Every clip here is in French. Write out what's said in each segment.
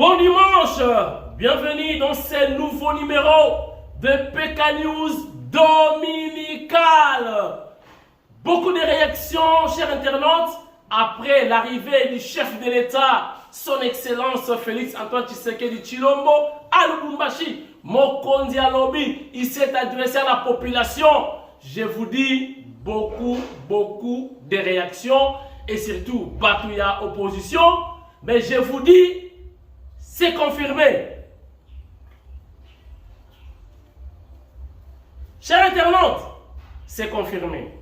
Bon dimanche, bienvenue dans ce nouveau numéro de PK News Dominical. Beaucoup de réactions, chers internautes, après l'arrivée du chef de l'État, son Excellence Félix Antoine Tshisekedi Tshilombo à Lubumbashi. Mokonzi Alobi, il s'est adressé à la population. Je vous dis beaucoup de réactions et surtout Batouya opposition. Mais je vous dis, c'est confirmé. Chers internautes, c'est confirmé.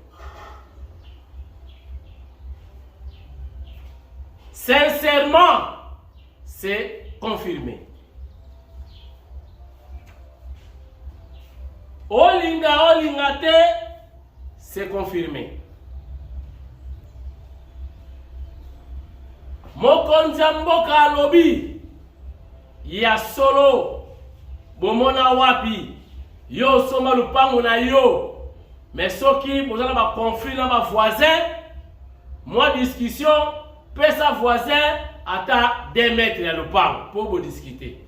Sincèrement, c'est confirmé. Olinga te, c'est confirmé. Mokonzi mboka alobi ya solo bomona wapi yo soma lupango na yo mais soki bozana ba conflit na ba voisin moi discussion pesa voisin ata 2 mètres ya lupango pour bo discuter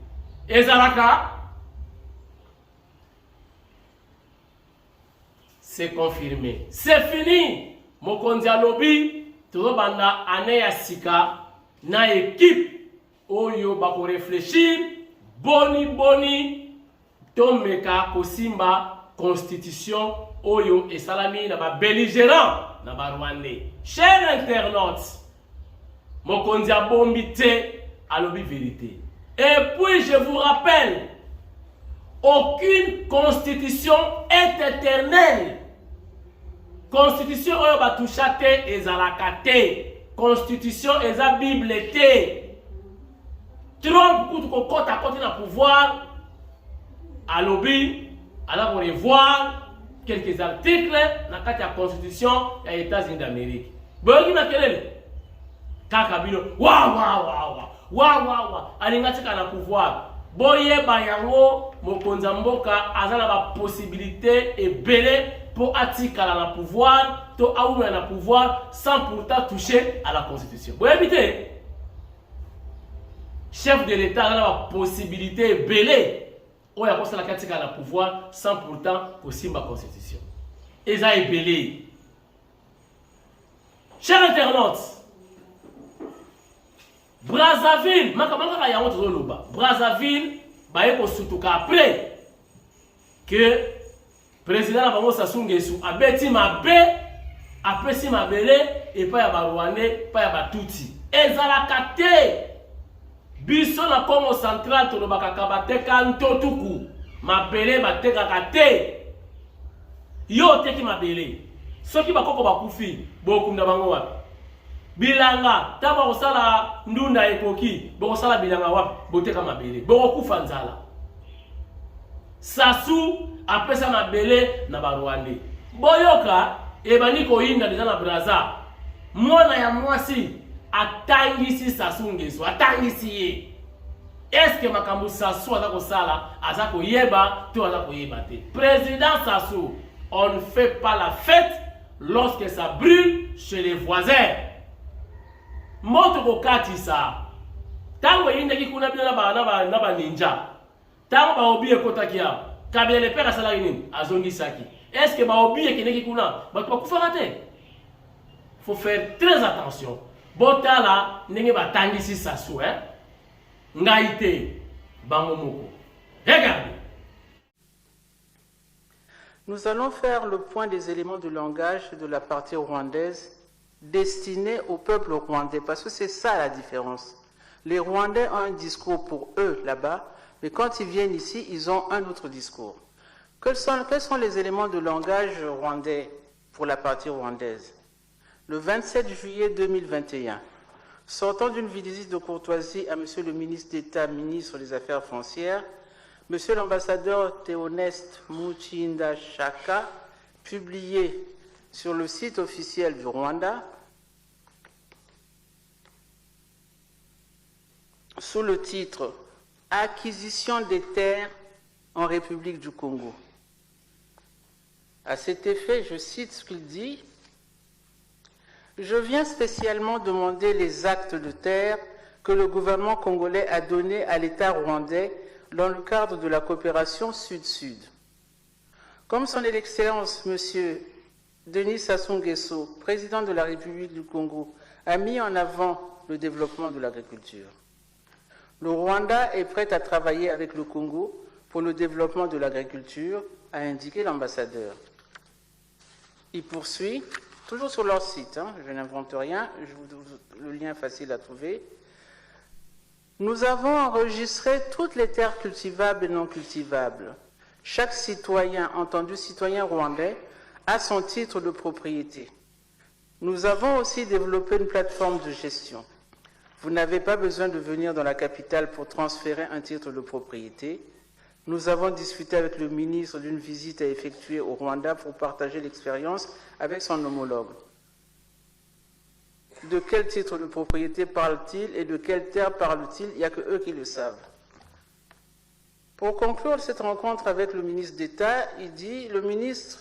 ezalaka c'est confirmé c'est fini mokonzi alobi to banda ane ya sika na équipe oyo bako réfléchir boni tomeka kosimba constitution oyo esalami na ba belligérant na ba rwandais. Chers internautes, mokonzi abombi te alobi vérité. Et puis je vous rappelle, aucune constitution est éternelle. Constitution oyo batusha te ezalaka te. Constitution eza Bible te. Trump kutuko kota kote na pouvoir alobi ala ko revoir quelques articles na kati ya constitution ya États-Unis d'Amérique. Boyoki na kelele kaka bino wa alingatika na pouvoir. Boyeba yango mokonzi mboka azana ba possibilité ebele pour atikala na pouvoir to aouna na pouvoir sans pourtant toucher à la constitution. Boyebi te chef de l'État a la possibilité belé ou ya kosa la katika la pouvoir sans pourtant kosimba constitution. Et ça est belé. Chers internautes, Brazzaville, makamanga ya honte loba. Brazzaville baye ko sutuka après que président na bango Sassou Nguesso abeti mabe apesi mabele et pas ya ba Rwandais, pas ya ba Tutsi. Ezalaka te. Biso na Congo central to lobaka bateka ntotuku mabele bateka te yo teki mabele soki bakoko bakufi bokunda bango wapi bilanga taba kosala ndunda ekoki bokosala bilanga wapi boteka mabele bokokufa nzala. Sassou apesa mabele na Barwandais boyoka ebani koyinda deja na Brazza mwana ya mwasi atangisi Sassou Nguesso atangisi ye. Est-ce que makambo Sassou azako sala azako yeba to azako yeba te? Président Sassou, on ne fait pas la fête lorsque ça brûle chez les voisins. Moto ko katisa tango yinde ki kuna bila na ba ninja tango ba obiye kotaki ya kabila le père sala nini azongi saki. Est-ce que ba obiye kineki kuna ba kufa rate? Faut faire très attention. Botala ndenge batangisi Sassou ngaite bangomoko. Regardez. Nous allons faire le point des éléments de langage de la partie rwandaise destinés au peuple rwandais parce que c'est ça la différence. Les Rwandais ont un discours pour eux là-bas, mais quand ils viennent ici, ils ont un autre discours. Quels sont les éléments de langage rwandais pour la partie rwandaise? Le 27 juillet 2021, sortant d'une visite de courtoisie à M. le ministre d'État, ministre des Affaires foncières, M. l'ambassadeur Théoneste Muchinda Chaka, publié sur le site officiel du Rwanda, sous le titre « Acquisition des terres en République du Congo ». À cet effet, je cite ce qu'il dit: « Je viens spécialement demander les actes de terre que le gouvernement congolais a donné à l'État rwandais dans le cadre de la coopération Sud-Sud. Comme son Excellence, M. Denis Sassou Nguesso, président de la République du Congo, a mis en avant le développement de l'agriculture. Le Rwanda est prêt à travailler avec le Congo pour le développement de l'agriculture, a indiqué l'ambassadeur. Il poursuit, toujours sur leur site, je n'invente rien, le lien est facile à trouver. Nous avons enregistré toutes les terres cultivables et non cultivables. Chaque citoyen, entendu citoyen rwandais, a son titre de propriété. Nous avons aussi développé une plateforme de gestion. Vous n'avez pas besoin de venir dans la capitale pour transférer un titre de propriété. Nous avons discuté avec le ministre d'une visite à effectuer au Rwanda pour partager l'expérience avec son homologue. De quel titre de propriété parle-t-il et de quelle terre parle-t-il? Il n'y a que eux qui le savent. Pour conclure cette rencontre avec le ministre d'État, il dit « Le ministre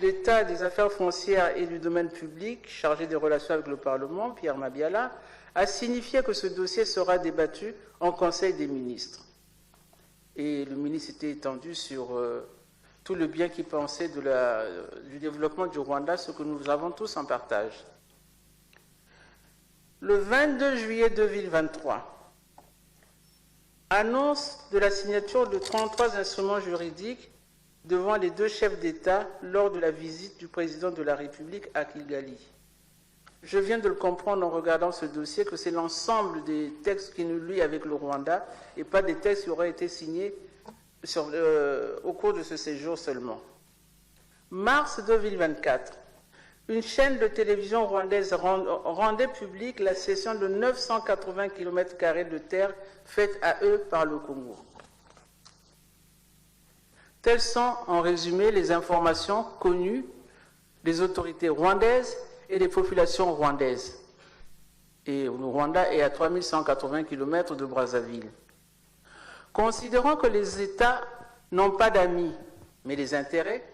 d'État des Affaires foncières et du domaine public, chargé des relations avec le Parlement, Pierre Mabiala, a signifié que ce dossier sera débattu en Conseil des ministres. » Et le ministre était étendu sur tout le bien qu'il pensait du développement du Rwanda, ce que nous avons tous en partage. Le 22 juillet 2023, annonce de la signature de 33 instruments juridiques devant les deux chefs d'État lors de la visite du président de la République à Kigali. Je viens de le comprendre en regardant ce dossier que c'est l'ensemble des textes qui nous lient avec le Rwanda et pas des textes qui auraient été signés au cours de ce séjour seulement. Mars 2024, une chaîne de télévision rwandaise rendait publique la cession de 980 km² de terre faite à eux par le Congo. Telles sont, en résumé, les informations connues des autorités rwandaises et des populations rwandaises. Et le Rwanda est à 3180 km de Brazzaville. Considérant que les États n'ont pas d'amis, mais des intérêts,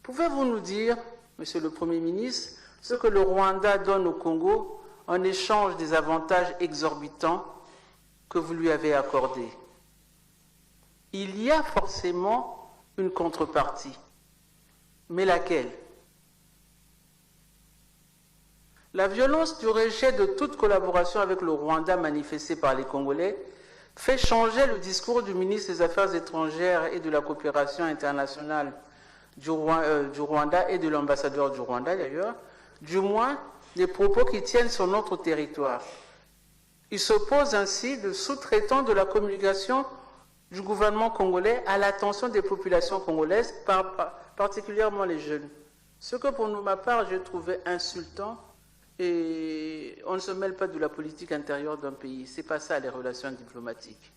pouvez-vous nous dire, Monsieur le Premier ministre, ce que le Rwanda donne au Congo en échange des avantages exorbitants que vous lui avez accordés? Il y a forcément une contrepartie. Mais laquelle? La violence du rejet de toute collaboration avec le Rwanda manifestée par les Congolais fait changer le discours du ministre des Affaires étrangères et de la coopération internationale du Rwanda et de l'ambassadeur du Rwanda d'ailleurs, du moins des propos qui tiennent sur notre territoire. Il s'oppose ainsi de sous-traitant de la communication du gouvernement congolais à l'attention des populations congolaises, particulièrement les jeunes. Ce que pour ma part, j'ai trouvé insultant, et on ne se mêle pas de la politique intérieure d'un pays. Ce n'est pas ça les relations diplomatiques.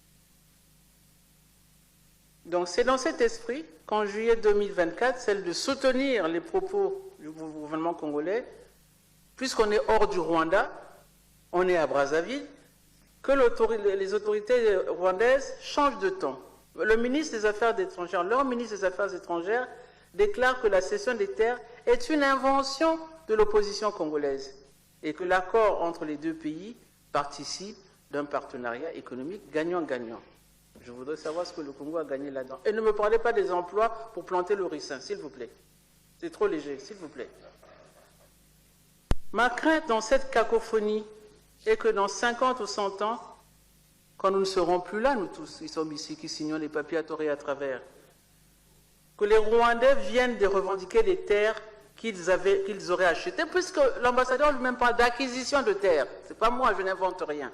Donc c'est dans cet esprit qu'en juillet 2024, celle de soutenir les propos du gouvernement congolais, puisqu'on est hors du Rwanda, on est à Brazzaville, que les autorités rwandaises changent de ton. Le ministre des Affaires étrangères, leur ministre des Affaires étrangères, déclare que la cession des terres est une invention de l'opposition congolaise et que l'accord entre les deux pays participe d'un partenariat économique gagnant-gagnant. Je voudrais savoir ce que le Congo a gagné là-dedans. Et ne me parlez pas des emplois pour planter le ricin, s'il vous plaît. C'est trop léger, s'il vous plaît. Ma crainte dans cette cacophonie est que dans 50 ou 100 ans, quand nous ne serons plus là, nous tous, qui sommes ici, qui signons les papiers à tort et à travers, que les Rwandais viennent de revendiquer des terres qu'ils auraient achetées, puisque l'ambassadeur lui-même parle d'acquisition de terres. Ce n'est pas moi, je n'invente rien.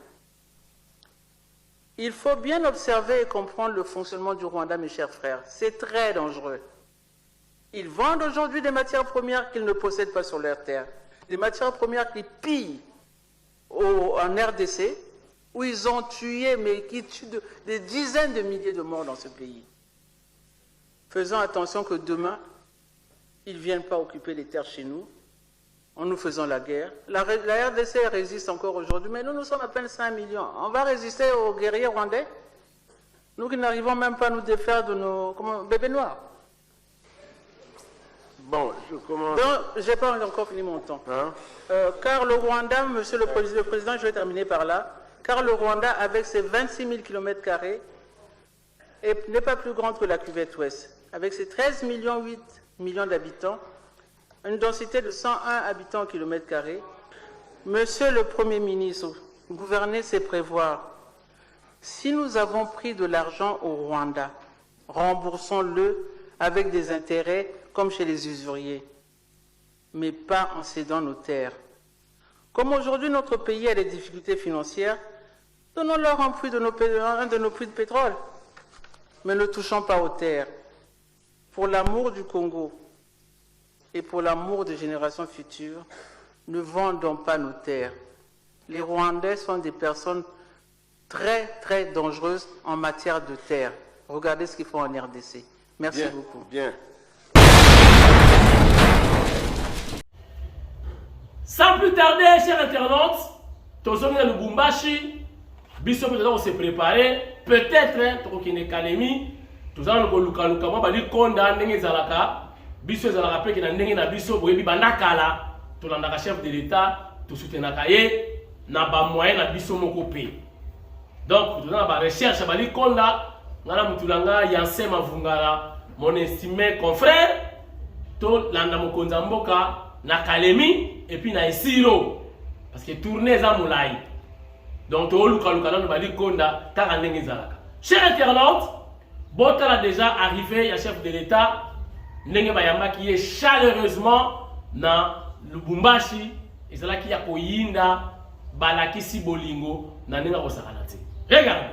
Il faut bien observer et comprendre le fonctionnement du Rwanda, mes chers frères. C'est très dangereux. Ils vendent aujourd'hui des matières premières qu'ils ne possèdent pas sur leur terre. Des matières premières qu'ils pillent en RDC, où ils ont tué, mais qui tuent des dizaines de milliers de morts dans ce pays. Faisons attention que demain, ils ne viennent pas occuper les terres chez nous, en nous faisant la guerre. La RDC résiste encore aujourd'hui, mais nous sommes à peine 5 millions. On va résister aux guerriers rwandais? Nous qui n'arrivons même pas à nous défaire de nos bébés noirs. Bon, je commence. Donc, je n'ai pas encore fini mon temps. Car le Rwanda, monsieur le président, je vais terminer par là. car le Rwanda, avec ses 26 000 km², n'est pas plus grande que la cuvette ouest. Avec ses 13,8 millions d'habitants, une densité de 101 habitants au km², Monsieur le Premier ministre, gouverner c'est prévoir. Si nous avons pris de l'argent au Rwanda, remboursons-le avec des intérêts comme chez les usuriers, mais pas en cédant nos terres. Comme aujourd'hui notre pays a des difficultés financières, donnons-leur un de nos puits de pétrole, mais ne touchons pas aux terres. Pour l'amour du Congo et pour l'amour des générations futures, ne vendons pas nos terres. Les Rwandais sont des personnes très, très dangereuses en matière de terre. Regardez ce qu'ils font en RDC. Merci beaucoup. Bien. Sans plus tarder, chers internautes, tous à Lubumbashi, biso peut se préparer, peut-être, tokine kalemi, tous allons luka moi bali konda ndenge zalaka, biso zalaka pe ki na ndenge na biso boyebi banakala, to landaka chef de l'État, to soutenaka ye na ba moyen na biso moko pe. Donc, nous avons ba recherche bali konda, ngala mutulanga Yanse Mavungala, mon estimé confrère, to landa mokonza mboka na Kalemi et puis na Isiro parce que tourner za moulay. Donc to luka luka na bali konda ta ndenge zalaka. Chers internautes, Botala déjà arrivé, il y a chef de l'État, ndenge bayamba qui est chaleureusement na Lubumbashi, et c'est là qui a koyinda balakisi bolingo na ndenge kosakana te. Regardez.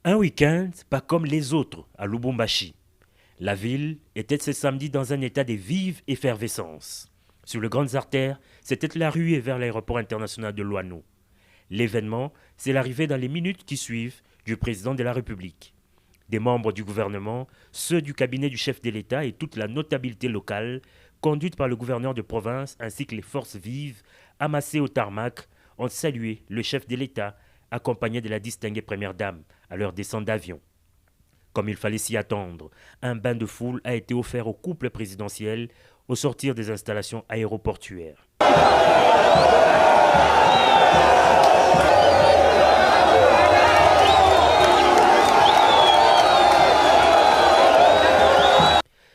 Un week-end pas comme les autres à Lubumbashi. La ville était ce samedi dans un état de vive effervescence. Sur les grandes artères, c'était la ruée vers l'aéroport international de Luano. L'événement, c'est l'arrivée dans les minutes qui suivent du président de la République. Des membres du gouvernement, ceux du cabinet du chef de l'État et toute la notabilité locale, conduite par le gouverneur de province ainsi que les forces vives, amassées au tarmac, ont salué le chef de l'État, accompagné de la distinguée première dame, à leur descente d'avion. Comme il fallait s'y attendre, un bain de foule a été offert au couple présidentiel au sortir des installations aéroportuaires.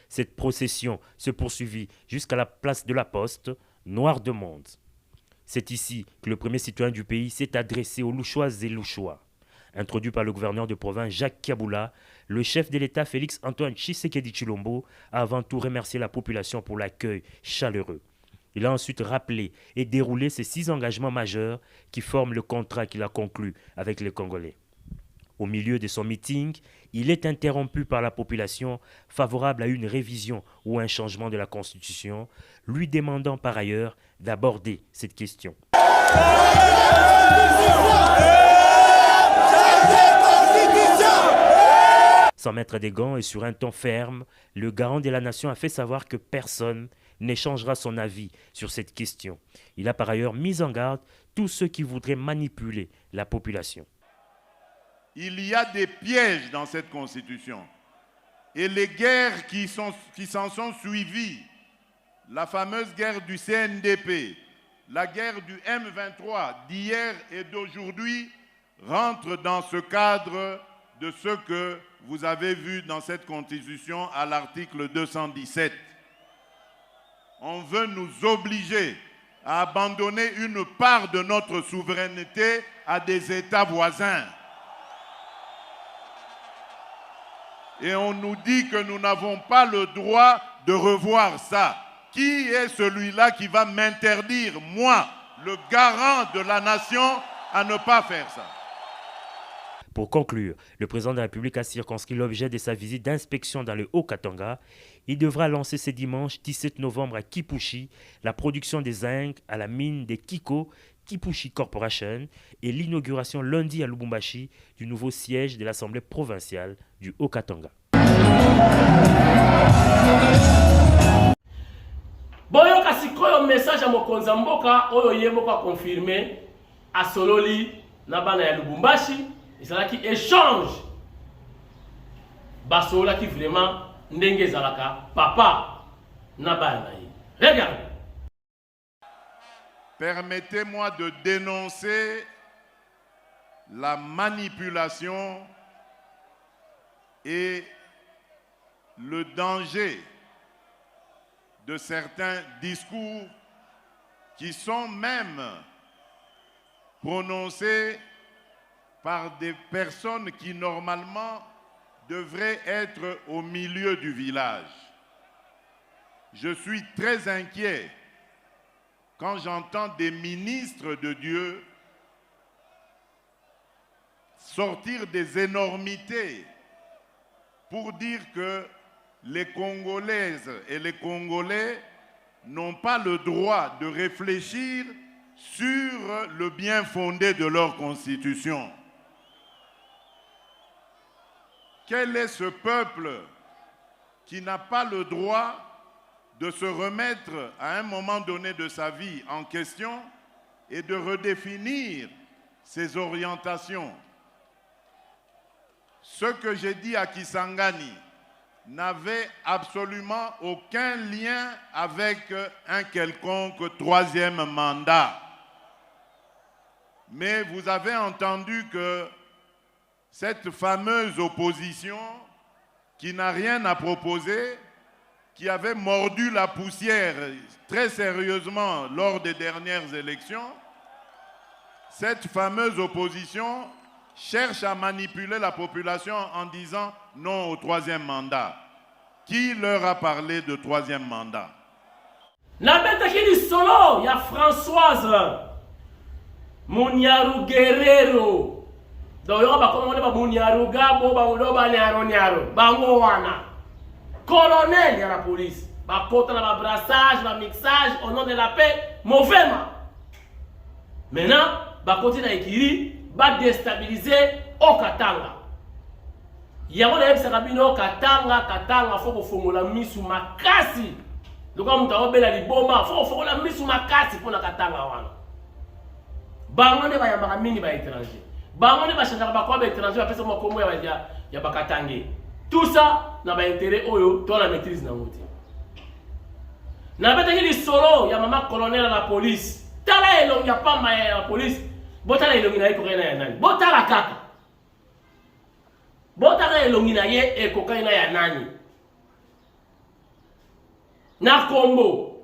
Cette procession se poursuivit jusqu'à la place de la Poste, noire de monde. C'est ici que le premier citoyen du pays s'est adressé aux Louchoises et Louchois. Introduit par le gouverneur de province Jacques Kiaboula, le chef de l'État Félix-Antoine Tshisekedi Tshilombo a avant tout remercié la population pour l'accueil chaleureux. Il a ensuite rappelé et déroulé ses 6 engagements majeurs qui forment le contrat qu'il a conclu avec les Congolais. Au milieu de son meeting, il est interrompu par la population favorable à une révision ou un changement de la Constitution, lui demandant par ailleurs d'aborder cette question. Sans mettre des gants et sur un ton ferme, le garant de la nation a fait savoir que personne n'échangera son avis sur cette question. Il a par ailleurs mis en garde tous ceux qui voudraient manipuler la population. Il y a des pièges dans cette constitution. Et les guerres qui s'en sont suivies, la fameuse guerre du CNDP, la guerre du M23 d'hier et d'aujourd'hui, rentrent dans ce cadre de ce que vous avez vu dans cette constitution à l'article 217. On veut nous obliger à abandonner une part de notre souveraineté à des États voisins. Et on nous dit que nous n'avons pas le droit de revoir ça. Qui est celui-là qui va m'interdire, moi, le garant de la nation, à ne pas faire ça? Pour conclure, le président de la République a circonscrit l'objet de sa visite d'inspection dans le Haut-Katanga. Il devra lancer ce dimanche 17 novembre à Kipushi la production des zinc à la mine de Kiko, Kipushi Corporation, et l'inauguration lundi à Lubumbashi du nouveau siège de l'Assemblée provinciale du Haut-Katanga. Boyoka sikoyo message à mokonza mboka oyo yemoka confirmé à Sololi na bana ya Lubumbashi. Et c'est là qui échange. Basola qui vraiment ndenge zalaka papa na bana. Regardez. permettez-moi de dénoncer la manipulation et le danger de certains discours qui sont même prononcés par des personnes qui normalement devraient être au milieu du village. Je suis très inquiet quand j'entends des ministres de Dieu sortir des énormités pour dire que les Congolaises et les Congolais n'ont pas le droit de réfléchir sur le bien fondé de leur constitution. Quel est ce peuple qui n'a pas le droit de se remettre à un moment donné de sa vie en question et de redéfinir ses orientations? Ce que j'ai dit à Kisangani n'avait absolument aucun lien avec un quelconque troisième mandat. Mais vous avez entendu que cette fameuse opposition qui n'a rien à proposer, qui avait mordu la poussière très sérieusement lors des dernières élections, cette fameuse opposition cherche à manipuler la population en disant non au troisième mandat. Qui leur a parlé de troisième mandat? Nabetaki solo, il y a Françoise Munyaru Guerrero. Donc il y a Munyaru Gabo, Bango Wana. Colonel, il y a la police. Ba kota na brassage, ba mixage au nom de la paix, mauvais. Maintenant, ba continue à écrire, ba déstabiliser au Katanga. Yango na yebisa kabino Katanga faut kofongola misu makasi. Loka mutu obela liboma faut kofongola misu makasi pona Katanga wana. Bango ne bayambaka mingi ba étranger. Bango ne bachangaka ba kwa ba étranger ba pesa makombo ya bakatange. Tout ça na ba intérêt oyo to la maîtrise na ngoti. Na betaki li solo ya mama colonel la police. Tala elongi ya pamba ya la police. Botala elongi na iko na ya nani? Botala kaka. Botala elongi na ye eko na ya nani? Na Kombo.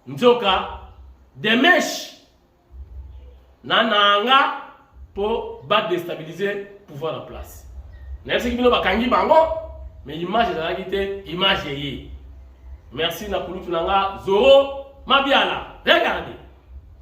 Nzoka Demesh na nanga pour battre déstabiliser pouvoir en place. N'est-ce que nous bakangi bango mais image de la guité image yé. Merci na kulu tunanga Zoro Mabiala. Regardez.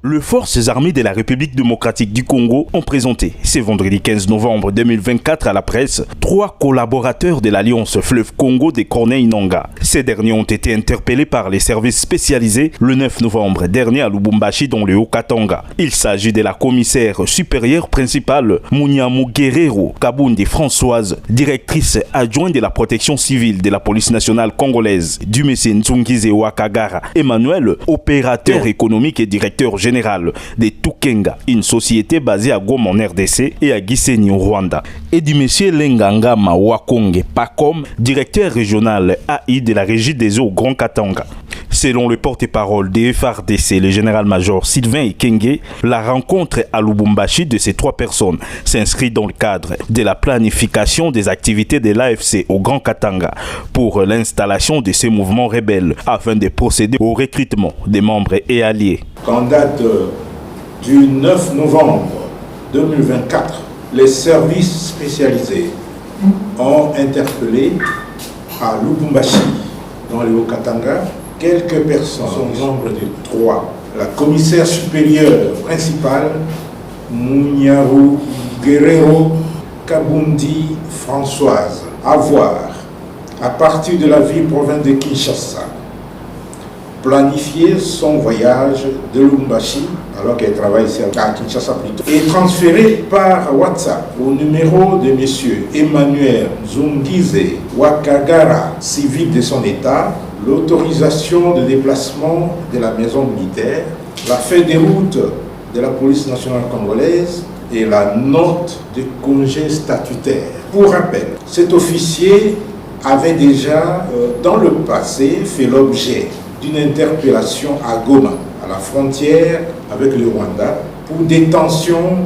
Les forces armées de la République démocratique du Congo ont présenté ce vendredi 15 novembre 2024 à la presse 3 collaborateurs de l'Alliance Fleuve Congo de Corneille Nangaa. Ces derniers ont été interpellés par les services spécialisés le 9 novembre dernier à Lubumbashi dans le Haut-Katanga. Il s'agit de la commissaire supérieure principale Munyamu Guerrero Kabundi Françoise, directrice adjointe de la protection civile de la police nationale congolaise, du Monsieur Nzungize Wakagara Emmanuel, opérateur économique et directeur général de Tukenga, une société basée à Goma en RDC et à Gisenyi au Rwanda, et du monsieur Lenganga Wakonge Pacom, directeur régional AI de la régie des eaux Grand Katanga. Selon le porte-parole des FARDC, le général-major Sylvain Ekenge, la rencontre à Lubumbashi de ces 3 personnes s'inscrit dans le cadre de la planification des activités de l'AFC au Grand Katanga pour l'installation de ces mouvements rebelles afin de procéder au recrutement des membres et alliés. En date du 9 novembre 2024, les services spécialisés ont interpellé à Lubumbashi, dans le Haut-Katanga, quelques personnes, au nombre de 3. La commissaire supérieure principale, Munyaru Guerrero Kabundi Françoise, à voir, à partir de la ville-province de Kinshasa, planifier son voyage de Lubumbashi, alors qu'elle travaille ici à Kinshasa plutôt, et transférer par WhatsApp au numéro de M. Emmanuel Nzungize Wakagara, civil de son état, l'autorisation de déplacement de la maison militaire, la feuille de route de la police nationale congolaise et la note de congé statutaire. Pour rappel, cet officier avait déjà dans le passé fait l'objet d'une interpellation à Goma, à la frontière avec le Rwanda, pour détention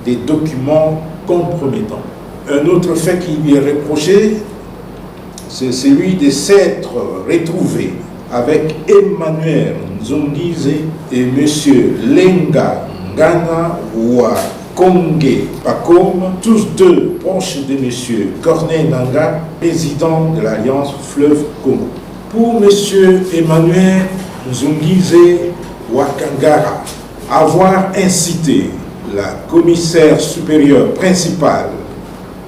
des documents compromettants. Un autre fait qui lui est reproché, c'est celui de s'être retrouvé avec Emmanuel Nzongize et M. Lenga Ngana Wakonge Pakom, tous deux proches de M. Corneille Nangaa, président de l'Alliance Fleuve Congo. Pour M. Emmanuel Nzongize Wakangara, avoir incité la commissaire supérieure principale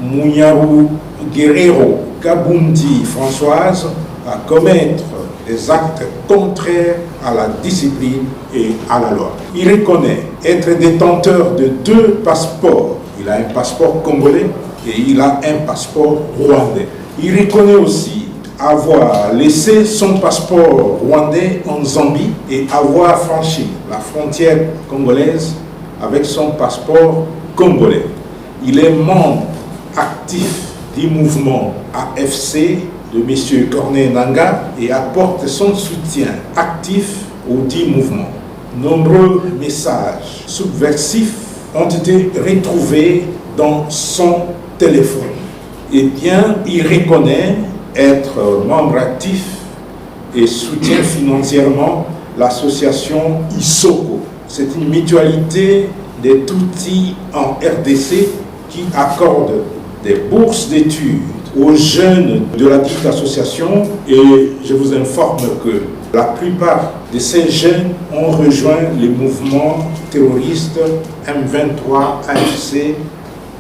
Mounyaru Guerrero Kabundi Françoise à commettre des actes contraires à la discipline et à la loi. Il reconnaît être détenteur de 2 passeports. Il a un passeport congolais et il a un passeport rwandais. Il reconnaît aussi avoir laissé son passeport rwandais en Zambie et avoir franchi la frontière congolaise avec son passeport congolais. Il est membre actif du mouvement AFC de M. Corneille Nangaa et apporte son soutien actif au dit mouvement. Nombreux messages subversifs ont été retrouvés dans son téléphone. Et bien, il reconnaît être membre actif et soutient financièrement l'association Isoko. C'est une mutualité des Tutsis en RDC qui accorde des bourses d'études aux jeunes de la dite association, et je vous informe que la plupart de ces jeunes ont rejoint le mouvement terroriste M23 AFC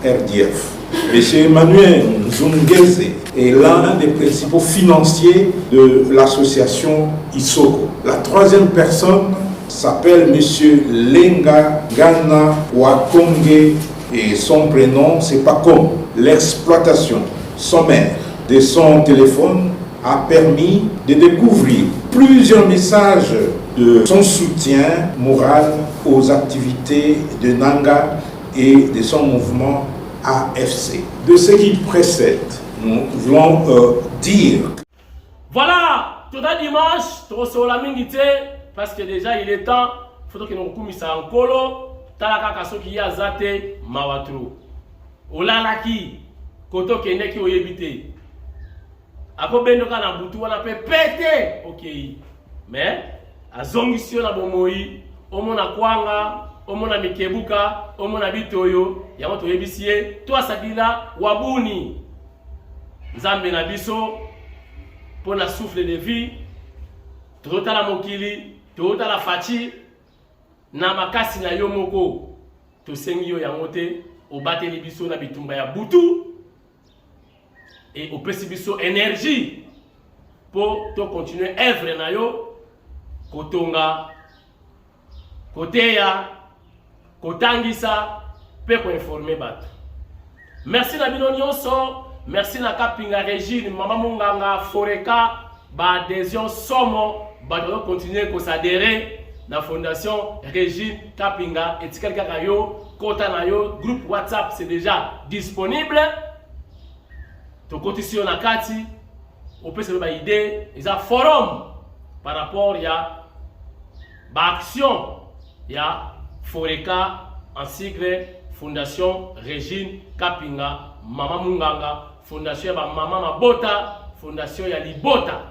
RDF. M. Emmanuel Nzongize est l'un des principaux financiers de l'association Isoko. La troisième personne s'appelle M. Lenga Ngana Wakonge et son prénom c'est Pakom. L'exploitation sommaire de son téléphone a permis de découvrir plusieurs messages de son soutien moral aux activités de Nangaa et de son mouvement AFC. De ce qui précède, nous voulons dire. Voilà, tout un dimanche, tout sur la mingité, parce que déjà il est temps, il faut que nous commençons en colo, talaka kaso qui a zate mawatru. Olalaki, koto kene ki oyebite. Ako bendo kana butu wana pe pete, ok. Mais, a zongisio na bomoi, omona kwanga, omona mikebuka, omona bitoyo, yango to yebisie, to asakila wabuni. Nzambe na biso, pour la souffle de vie, tota la mokili, tota la fachi, na makasi na yo moko, to sengi yo yango te, obate li biso na bitumba ya butu, et opesi biso énergie, pour to continuer œuvre na yo, kotonga, koteya, kotangisa, pe ko informer bato. Merci na bino nyonso. Merci na Kapinga Régine, Maman Munganga, Foreka, ba adhésion somo, ba doit continuer à s'adhérer na fondation Régine Kapinga et quelqu'un kayo, kota na yo, groupe WhatsApp c'est déjà disponible. To continue na kati, on peut se faire une idée, il y a forum par rapport ya ba action ya Foreka en sigle fondation Régine Kapinga, Maman Munganga. Fondation ya Maman Mabota, Fondation ya Libota.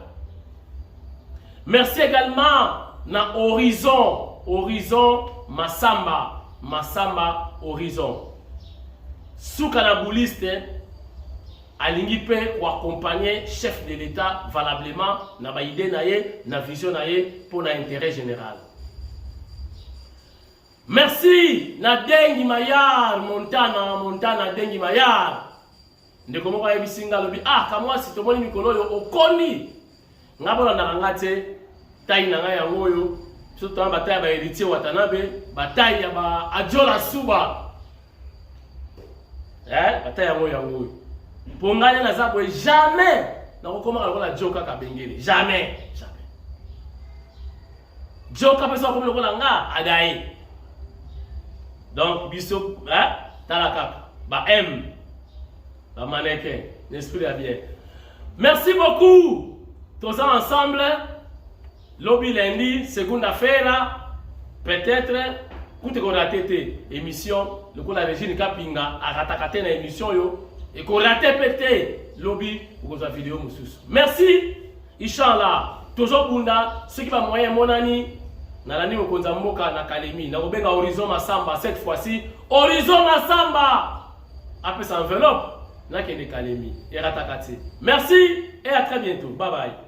Merci également na Horizon, Horizon Massamba, Massamba Horizon. Soukanabuliste alingi pe ou accompagner chef de l'État valablement na ba idée na ye, na vision na ye pour l'intérêt général. Merci na Dengi Mayar, Montana Dengi Mayar. Ndeko moko ya bisinga lobi kamwa si tomoni mikolo yo okoni ngabona na ngate tai na ngaya ngoyo surtout en bataille ba héritier Watanabe bataille ya ba Ajola Suba bataille ya ngoyo ponganya na zabo jamais na kokoma lokola joka kabengele jamais joka pesa ko lokola nga adai donc biso talaka ba M la mannequin, l'esprit est bien. Merci beaucoup. Tous ensemble, lobby lundi segunda-feira peut-être kuti ko raté émission le ko la régine kapinga aratakate na émission yo et ko raté pété lobby ko za vidéo mususu. Merci inchallah toujours bunda ce qui va moyen monani na lani mokonza mboka na Kalemi na obenga Horizon Masamba cette fois-ci Horizon Masamba après sa enveloppe na kende Kalemi et ratakate. Merci et à très bientôt. Bye bye.